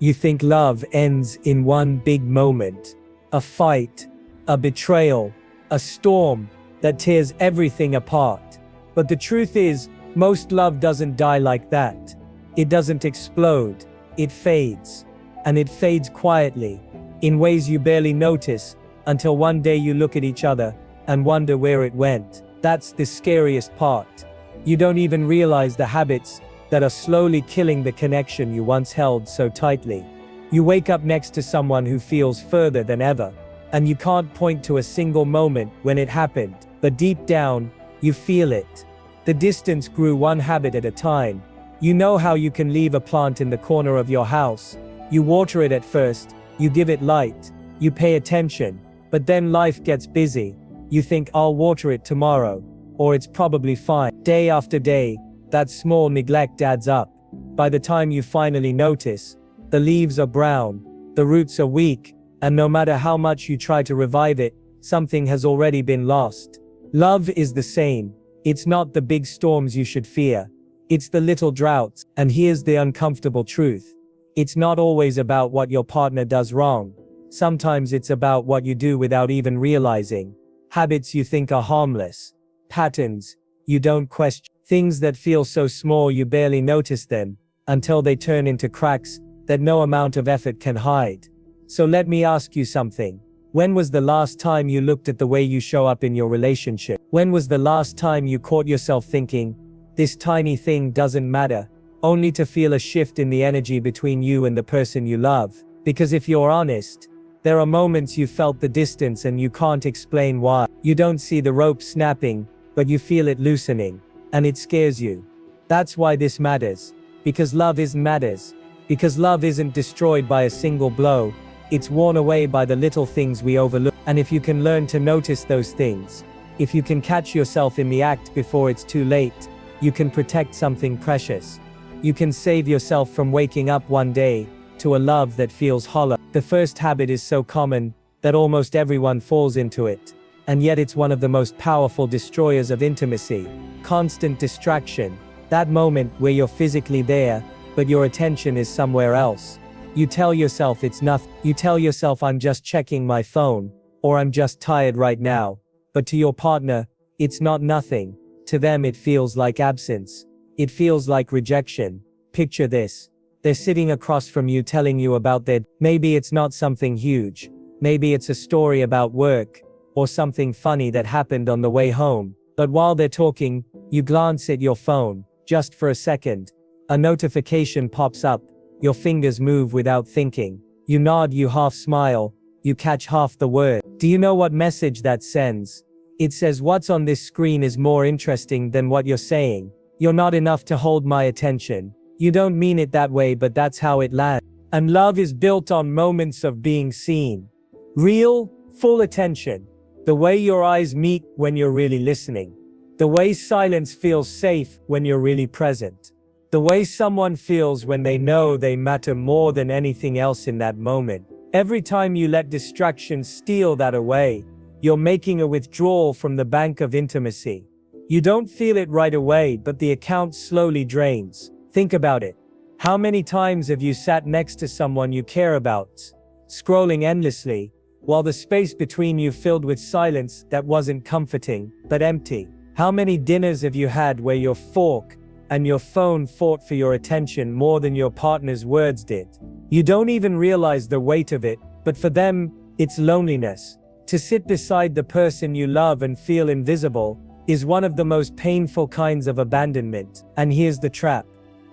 You think love ends in one big moment. A fight, a betrayal, a storm that tears everything apart. But the truth is, most love doesn't die like that. It doesn't explode. It fades. And it fades quietly, in ways you barely notice, until one day you look at each other and wonder where it went. That's the scariest part. You don't even realize the habits that are slowly killing the connection you once held so tightly. You wake up next to someone who feels further than ever, and you can't point to a single moment when it happened, but deep down, you feel it. The distance grew one habit at a time. You know how you can leave a plant in the corner of your house. You water it at first, you give it light, you pay attention, but then life gets busy. You think, I'll water it tomorrow, or it's probably fine. Day after day, that small neglect adds up. By the time you finally notice, the leaves are brown, the roots are weak, and no matter how much you try to revive it, something has already been lost. Love is the same. It's not the big storms you should fear. It's the little droughts. And here's the uncomfortable truth. It's not always about what your partner does wrong. Sometimes it's about what you do without even realizing. Habits you think are harmless. Patterns you don't question. Things that feel so small you barely notice them, until they turn into cracks that no amount of effort can hide. So let me ask you something. When was the last time you looked at the way you show up in your relationship? When was the last time you caught yourself thinking, this tiny thing doesn't matter, only to feel a shift in the energy between you and the person you love? Because if you're honest, there are moments you felt the distance and you can't explain why. You don't see the rope snapping, but you feel it loosening, and it scares you. That's why this matters. Because love matters. Because love isn't destroyed by a single blow, it's worn away by the little things we overlook. And if you can learn to notice those things, if you can catch yourself in the act before it's too late, you can protect something precious. You can save yourself from waking up one day to a love that feels hollow. The first habit is so common that almost everyone falls into it. And yet it's one of the most powerful destroyers of intimacy. Constant distraction. That moment where you're physically there, but your attention is somewhere else. You tell yourself it's nothing. You tell yourself I'm just checking my phone, or I'm just tired right now. But to your partner, it's not nothing. To them it feels like absence. It feels like rejection. Picture this. They're sitting across from you telling you about maybe it's not something huge. Maybe it's a story about work, or something funny that happened on the way home. But while they're talking, you glance at your phone, just for a second. A notification pops up, your fingers move without thinking. You nod, you half smile, you catch half the word. Do you know what message that sends? It says what's on this screen is more interesting than what you're saying. You're not enough to hold my attention. You don't mean it that way, but that's how it lands. And love is built on moments of being seen. Real, full attention. The way your eyes meet when you're really listening. The way silence feels safe when you're really present. The way someone feels when they know they matter more than anything else in that moment. Every time you let distractions steal that away, you're making a withdrawal from the bank of intimacy. You don't feel it right away, but the account slowly drains. Think about it. How many times have you sat next to someone you care about, scrolling endlessly, while the space between you filled with silence that wasn't comforting, but empty? How many dinners have you had where your fork and your phone fought for your attention more than your partner's words did? You don't even realize the weight of it, but for them, it's loneliness. To sit beside the person you love and feel invisible is one of the most painful kinds of abandonment. And here's the trap.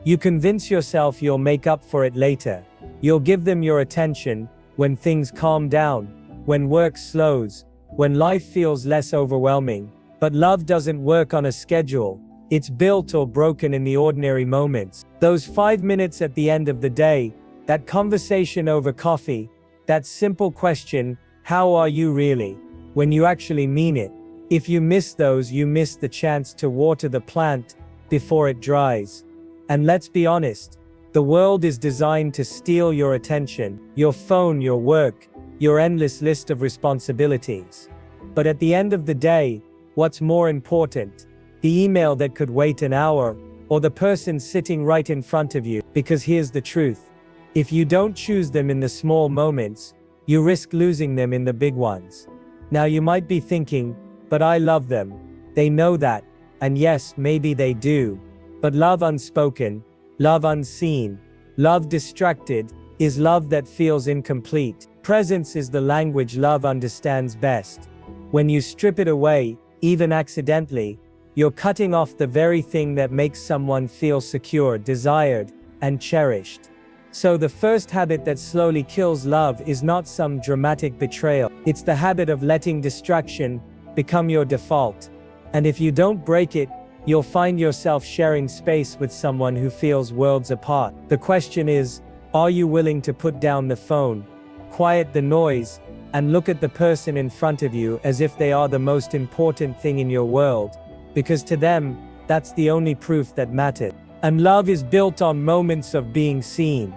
You convince yourself you'll make up for it later. You'll give them your attention when things calm down, when work slows, when life feels less overwhelming. But love doesn't work on a schedule. It's built or broken in the ordinary moments. Those 5 minutes at the end of the day, that conversation over coffee, that simple question, how are you really? When you actually mean it. If you miss those, you miss the chance to water the plant before it dries. And let's be honest, the world is designed to steal your attention, your phone, your work, your endless list of responsibilities. But at the end of the day, what's more important? The email that could wait an hour, or the person sitting right in front of you? Because here's the truth. If you don't choose them in the small moments, you risk losing them in the big ones. Now you might be thinking, but I love them. They know that, and yes, maybe they do. But love unspoken, love unseen, love distracted, is love that feels incomplete. Presence is the language love understands best. When you strip it away, even accidentally, you're cutting off the very thing that makes someone feel secure, desired, and cherished. So the first habit that slowly kills love is not some dramatic betrayal. It's the habit of letting distraction become your default. And if you don't break it, you'll find yourself sharing space with someone who feels worlds apart. The question is, are you willing to put down the phone, quiet the noise, and look at the person in front of you as if they are the most important thing in your world? Because to them, that's the only proof that matters. And love is built on moments of being seen.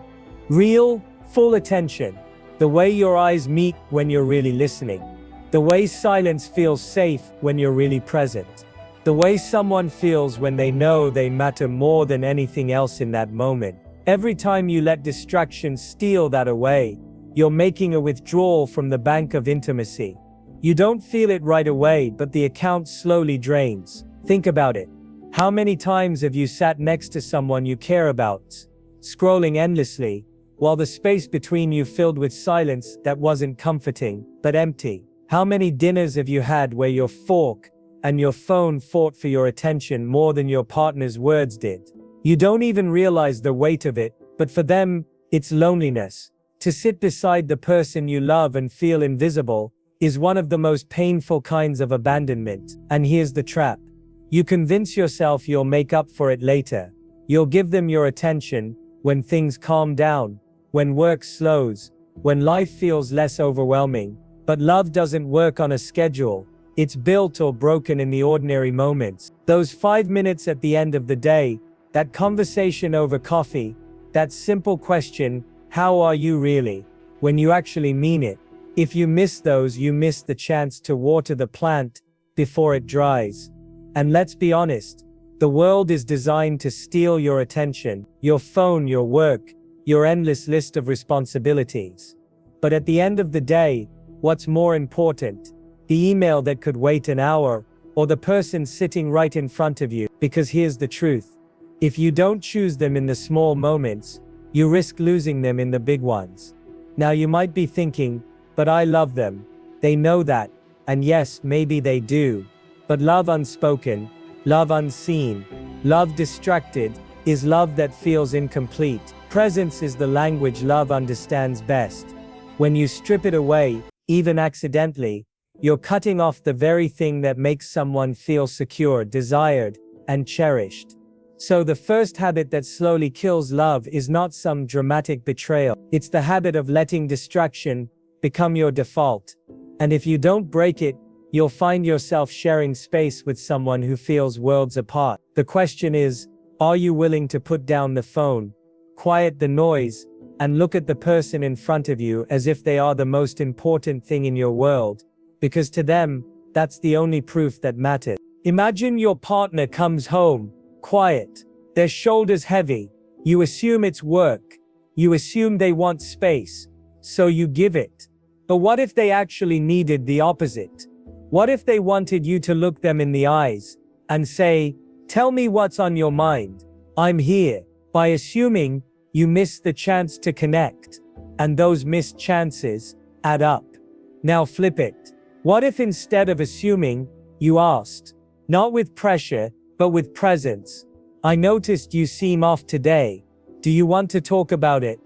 Real, full attention. The way your eyes meet when you're really listening. The way silence feels safe when you're really present. The way someone feels when they know they matter more than anything else in that moment. Every time you let distractions steal that away, you're making a withdrawal from the bank of intimacy. You don't feel it right away, but the account slowly drains. Think about it. How many times have you sat next to someone you care about, scrolling endlessly, while the space between you filled with silence that wasn't comforting, but empty? How many dinners have you had where your fork and your phone fought for your attention more than your partner's words did? You don't even realize the weight of it, but for them, it's loneliness. To sit beside the person you love and feel invisible is one of the most painful kinds of abandonment. And here's the trap. You convince yourself you'll make up for it later. You'll give them your attention when things calm down, when work slows, when life feels less overwhelming. But love doesn't work on a schedule. It's built or broken in the ordinary moments. Those 5 minutes at the end of the day, that conversation over coffee, that simple question, how are you really, when you actually mean it. If you miss those, you miss the chance to water the plant before it dries. And let's be honest, the world is designed to steal your attention, your phone, your work, your endless list of responsibilities. But at the end of the day, what's more important? The email that could wait an hour, or the person sitting right in front of you? Because here's the truth. If you don't choose them in the small moments, you risk losing them in the big ones. Now you might be thinking, but I love them. They know that, and yes, maybe they do. But love unspoken, love unseen, love distracted, is love that feels incomplete. Presence is the language love understands best. When you strip it away, even accidentally, you're cutting off the very thing that makes someone feel secure, desired, and cherished. So the first habit that slowly kills love is not some dramatic betrayal. It's the habit of letting distraction become your default. And if you don't break it, you'll find yourself sharing space with someone who feels worlds apart. The question is, are you willing to put down the phone, quiet the noise, and look at the person in front of you as if they are the most important thing in your world? Because to them, that's the only proof that matters. Imagine your partner comes home, quiet, their shoulders heavy. You assume it's work. You assume they want space, so you give it. But what if they actually needed the opposite? What if they wanted you to look them in the eyes and say, tell me what's on your mind, I'm here? By assuming, you miss the chance to connect, and those missed chances add up. Now flip it. What if instead of assuming, you asked, not with pressure, but with presence, I noticed you seem off today. Do you want to talk about it?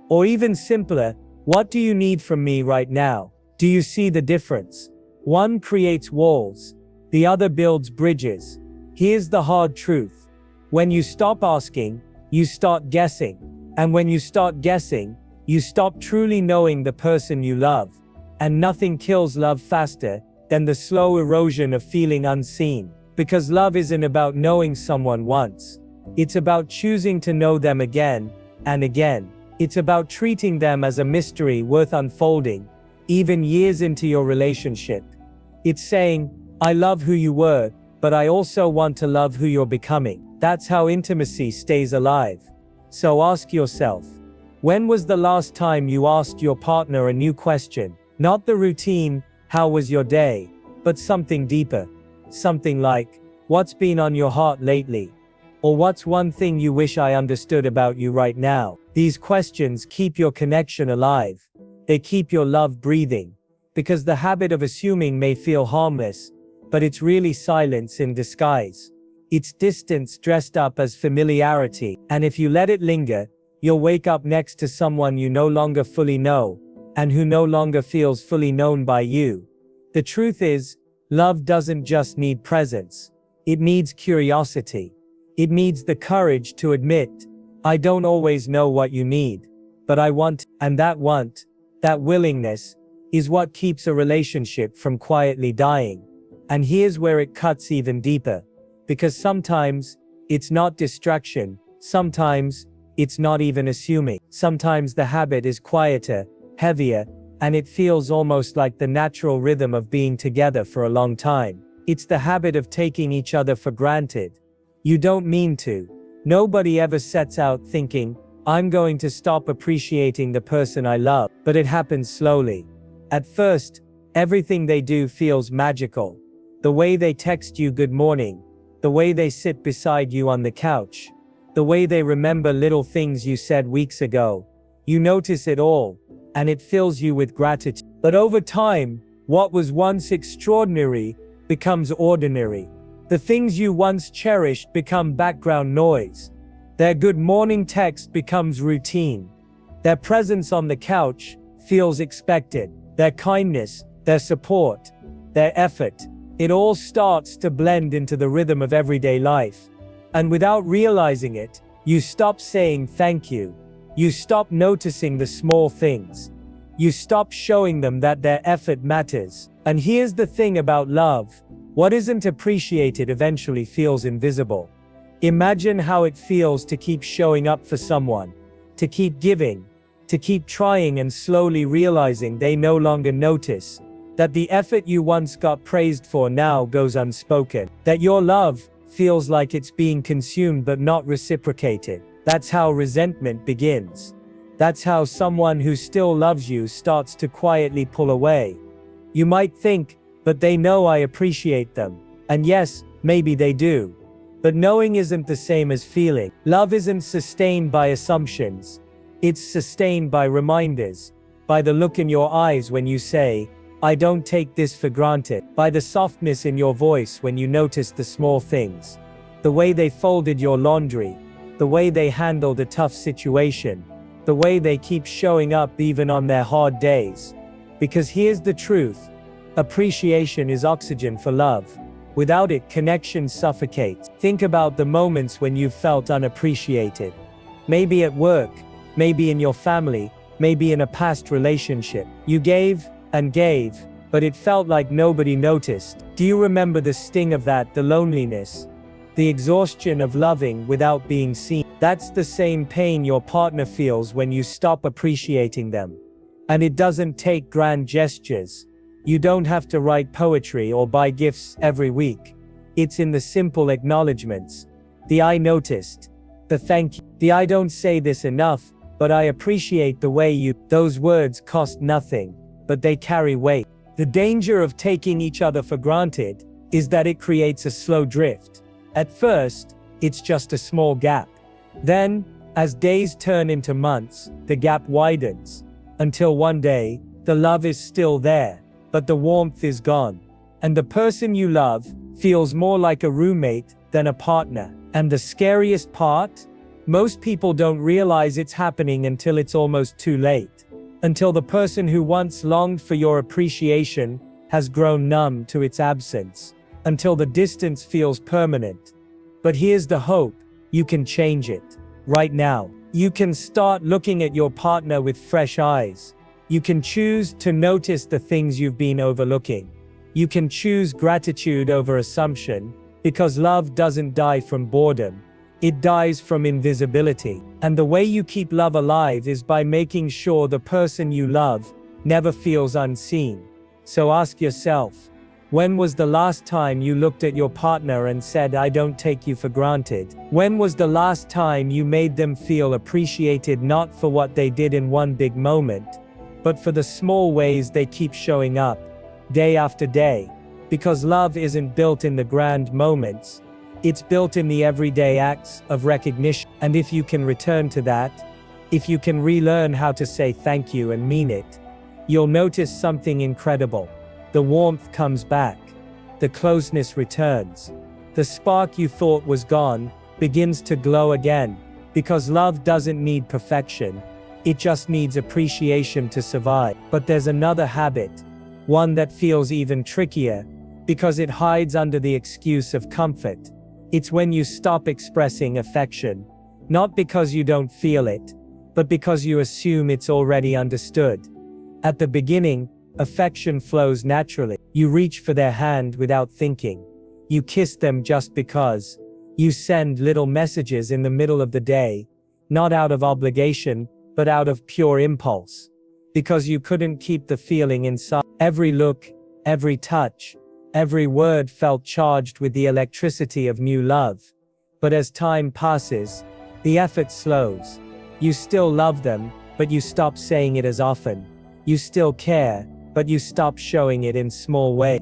Or even simpler, what do you need from me right now? Do you see the difference? One creates walls, the other builds bridges. Here's the hard truth. When you stop asking, you start guessing. And when you start guessing, you stop truly knowing the person you love. And nothing kills love faster than the slow erosion of feeling unseen. Because love isn't about knowing someone once. It's about choosing to know them again and again. It's about treating them as a mystery worth unfolding, even years into your relationship. It's saying, I love who you were, but I also want to love who you're becoming. That's how intimacy stays alive. So ask yourself, When was the last time you asked your partner a new question? Not the routine, how was your day? But something deeper. Something like, what's been on your heart lately? Or what's one thing you wish I understood about you right now? These questions keep your connection alive. They keep your love breathing. Because the habit of assuming may feel harmless, but it's really silence in disguise. It's distance dressed up as familiarity. And if you let it linger, you'll wake up next to someone you no longer fully know, and who no longer feels fully known by you. The truth is, love doesn't just need presence. It needs curiosity. It needs the courage to admit, I don't always know what you need, but I want, and that want, that willingness, is what keeps a relationship from quietly dying. And here's where it cuts even deeper. Because sometimes, it's not distraction, sometimes, it's not even assuming. Sometimes the habit is quieter, heavier, and it feels almost like the natural rhythm of being together for a long time. It's the habit of taking each other for granted. You don't mean to. Nobody ever sets out thinking, I'm going to stop appreciating the person I love. But it happens slowly. At first, everything they do feels magical. The way they text you good morning. The way they sit beside you on the couch. The way they remember little things you said weeks ago. You notice it all, and it fills you with gratitude. But over time, what was once extraordinary becomes ordinary. The things you once cherished become background noise. Their good morning text becomes routine. Their presence on the couch feels expected. Their kindness, their support, their effort, it all starts to blend into the rhythm of everyday life. And without realizing it, you stop saying thank you. You stop noticing the small things. You stop showing them that their effort matters. And here's the thing about love. What isn't appreciated eventually feels invisible. Imagine how it feels to keep showing up for someone, to keep giving, to keep trying and slowly realizing they no longer notice, that the effort you once got praised for now goes unspoken, that your love feels like it's being consumed but not reciprocated. That's how resentment begins. That's how someone who still loves you starts to quietly pull away. You might think, but they know I appreciate them. And yes, maybe they do. But knowing isn't the same as feeling. Love isn't sustained by assumptions. It's sustained by reminders. By the look in your eyes when you say, I don't take this for granted. By the softness in your voice when you notice the small things. The way they folded your laundry. The way they handled a tough situation. The way they keep showing up even on their hard days. Because here's the truth. Appreciation is oxygen for love. Without it, connection suffocates. Think about the moments when you felt unappreciated. Maybe at work, maybe in your family, maybe in a past relationship. You gave and gave, but it felt like nobody noticed. Do you remember the sting of that, the loneliness? The exhaustion of loving without being seen? That's the same pain your partner feels when you stop appreciating them. And it doesn't take grand gestures. You don't have to write poetry or buy gifts every week. It's in the simple acknowledgements. The I noticed. The thank you. The I don't say this enough, but I appreciate the way you. Those words cost nothing, but they carry weight. The danger of taking each other for granted is that it creates a slow drift. At first, it's just a small gap. Then, as days turn into months, the gap widens. Until one day, the love is still there, but the warmth is gone. And the person you love feels more like a roommate than a partner. And the scariest part? Most people don't realize it's happening until it's almost too late. Until the person who once longed for your appreciation has grown numb to its absence. Until the distance feels permanent. But here's the hope. You can change it. Right now. You can start looking at your partner with fresh eyes. You can choose to notice the things you've been overlooking. You can choose gratitude over assumption, because love doesn't die from boredom. It dies from invisibility. And the way you keep love alive is by making sure the person you love never feels unseen. So ask yourself, When was the last time you looked at your partner and said, "I don't take you for granted"? When was the last time you made them feel appreciated, not for what they did in one big moment, but for the small ways they keep showing up, day after day? Because love isn't built in the grand moments, it's built in the everyday acts of recognition. And if you can return to that, if you can relearn how to say thank you and mean it, you'll notice something incredible. The warmth comes back. The closeness returns. The spark you thought was gone begins to glow again. Because love doesn't need perfection. It just needs appreciation to survive. But there's another habit. One that feels even trickier. Because it hides under the excuse of comfort. It's when you stop expressing affection. Not because you don't feel it, but because you assume it's already understood. At the beginning, affection flows naturally. You reach for their hand without thinking. You kiss them just because. You send little messages in the middle of the day, not out of obligation, but out of pure impulse. Because you couldn't keep the feeling inside. Every look, every touch, every word felt charged with the electricity of new love. But as time passes, the effort slows. You still love them, but you stop saying it as often. You still care, but you stop showing it in small ways.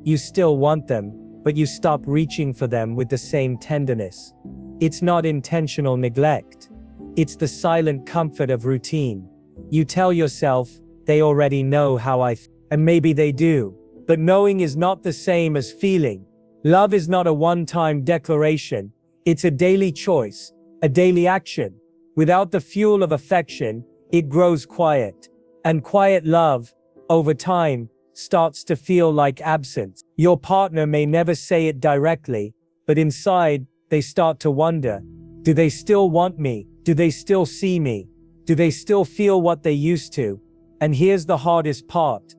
You still want them, but you stop reaching for them with the same tenderness. It's not intentional neglect. It's the silent comfort of routine. You tell yourself, they already know how I feel. And maybe they do. But knowing is not the same as feeling. Love is not a one-time declaration. It's a daily choice, a daily action. Without the fuel of affection, it grows quiet. And quiet love, over time, starts to feel like absence. Your partner may never say it directly, but inside, they start to wonder, do they still want me? Do they still see me? Do they still feel what they used to? And here's the hardest part.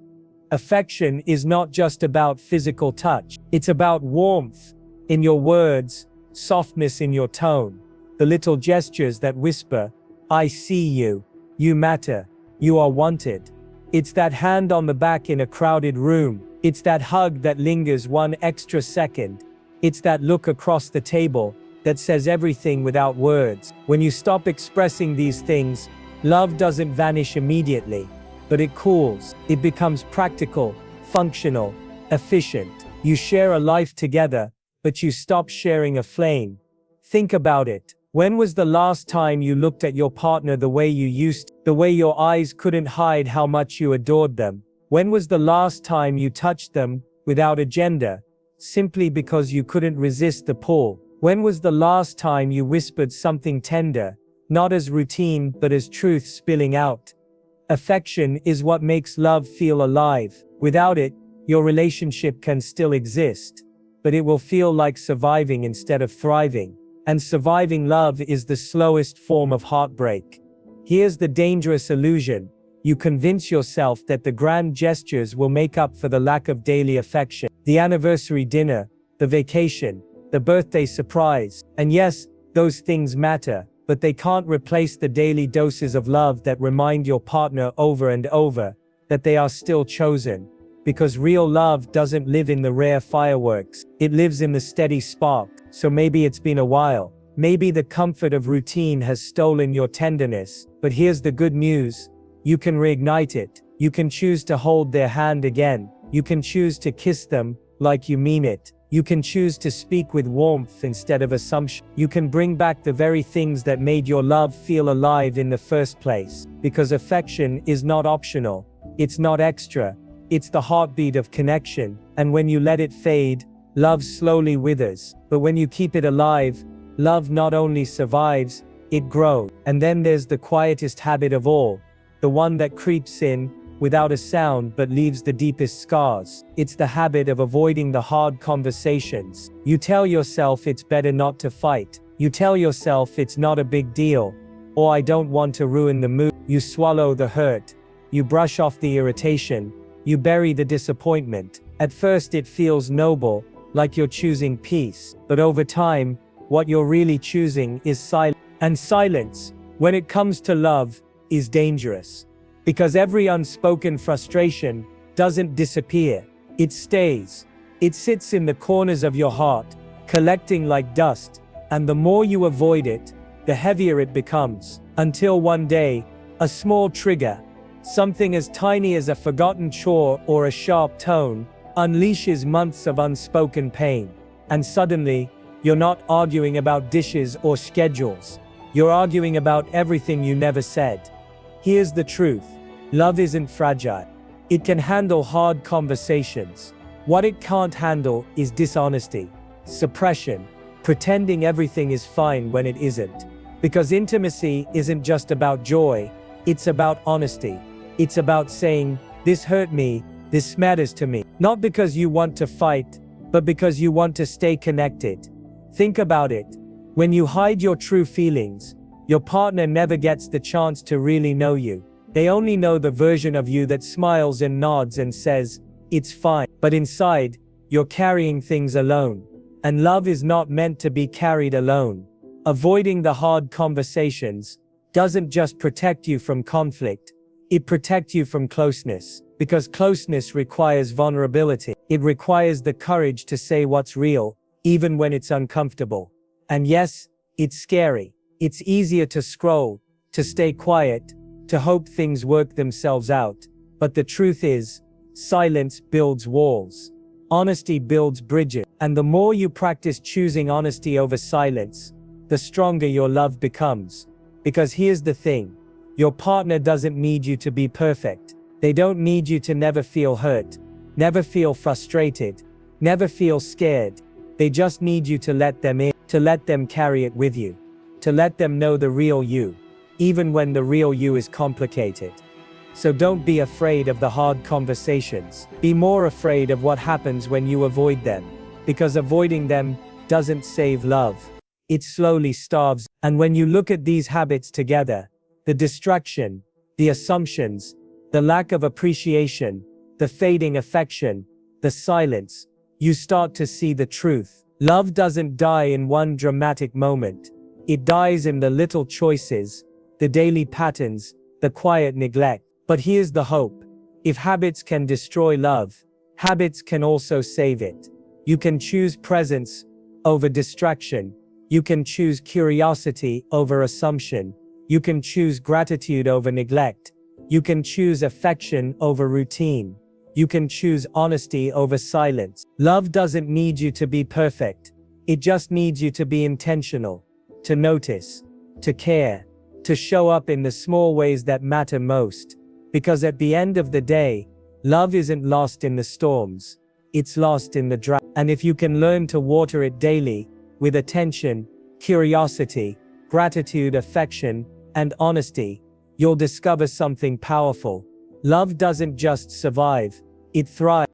Affection is not just about physical touch. It's about warmth in your words, softness in your tone, the little gestures that whisper, I see you, you matter, you are wanted. It's that hand on the back in a crowded room. It's that hug that lingers one extra second. It's that look across the table that says everything without words. When you stop expressing these things, love doesn't vanish immediately. But it cools. It becomes practical, functional, efficient. You share a life together, but you stop sharing a flame. Think about it. When was the last time you looked at your partner the way you used to? The way your eyes couldn't hide how much you adored them? When was the last time you touched them, without agenda, simply because you couldn't resist the pull? When was the last time you whispered something tender, not as routine but as truth spilling out? Affection is what makes love feel alive. Without it, your relationship can still exist, but it will feel like surviving instead of thriving. And surviving love is the slowest form of heartbreak. Here's the dangerous illusion. You convince yourself that the grand gestures will make up for the lack of daily affection. The anniversary dinner, the vacation, the birthday surprise. And yes, those things matter. But they can't replace the daily doses of love that remind your partner over and over that they are still chosen. Because real love doesn't live in the rare fireworks, it lives in the steady spark. So maybe it's been a while. Maybe the comfort of routine has stolen your tenderness. But here's the good news. You can reignite it. You can choose to hold their hand again. You can choose to kiss them like you mean it. You can choose to speak with warmth instead of assumption. You can bring back the very things that made your love feel alive in the first place. Because affection is not optional. It's not extra. It's the heartbeat of connection. And when you let it fade, love slowly withers. But when you keep it alive, love not only survives, it grows. And then there's the quietest habit of all. The one that creeps in, without a sound but leaves the deepest scars. It's the habit of avoiding the hard conversations. You tell yourself it's better not to fight. You tell yourself it's not a big deal. Or I don't want to ruin the mood. You swallow the hurt. You brush off the irritation. You bury the disappointment. At first it feels noble, like you're choosing peace. But over time, what you're really choosing is silence. And silence, when it comes to love, is dangerous. Because every unspoken frustration doesn't disappear. It stays. It sits in the corners of your heart, collecting like dust, and the more you avoid it, the heavier it becomes. Until one day, a small trigger, something as tiny as a forgotten chore or a sharp tone, unleashes months of unspoken pain. And suddenly, you're not arguing about dishes or schedules. You're arguing about everything you never said. Here's the truth. Love isn't fragile. It can handle hard conversations. What it can't handle is dishonesty, suppression, pretending everything is fine when it isn't. Because intimacy isn't just about joy, it's about honesty. It's about saying, this hurt me, this matters to me. Not because you want to fight, but because you want to stay connected. Think about it. When you hide your true feelings, your partner never gets the chance to really know you. They only know the version of you that smiles and nods and says, it's fine. But inside, you're carrying things alone. And love is not meant to be carried alone. Avoiding the hard conversations doesn't just protect you from conflict, it protects you from closeness. Because closeness requires vulnerability. It requires the courage to say what's real, even when it's uncomfortable. And yes, it's scary. It's easier to scroll, to stay quiet, to hope things work themselves out. But the truth is, silence builds walls. Honesty builds bridges. And the more you practice choosing honesty over silence, the stronger your love becomes. Because here's the thing. Your partner doesn't need you to be perfect. They don't need you to never feel hurt, never feel frustrated, never feel scared. They just need you to let them in, to let them carry it with you, to let them know the real you, even when the real you is complicated. So don't be afraid of the hard conversations. Be more afraid of what happens when you avoid them. Because avoiding them doesn't save love. It slowly starves. And when you look at these habits together, the distraction, the assumptions, the lack of appreciation, the fading affection, the silence, you start to see the truth. Love doesn't die in one dramatic moment. It dies in the little choices, the daily patterns, the quiet neglect. But here's the hope. If habits can destroy love, habits can also save it. You can choose presence over distraction. You can choose curiosity over assumption. You can choose gratitude over neglect. You can choose affection over routine. You can choose honesty over silence. Love doesn't need you to be perfect. It just needs you to be intentional, to notice, to care, to show up in the small ways that matter most. Because at the end of the day, love isn't lost in the storms. It's lost in the drought. And if you can learn to water it daily, with attention, curiosity, gratitude, affection, and honesty, you'll discover something powerful. Love doesn't just survive, it thrives.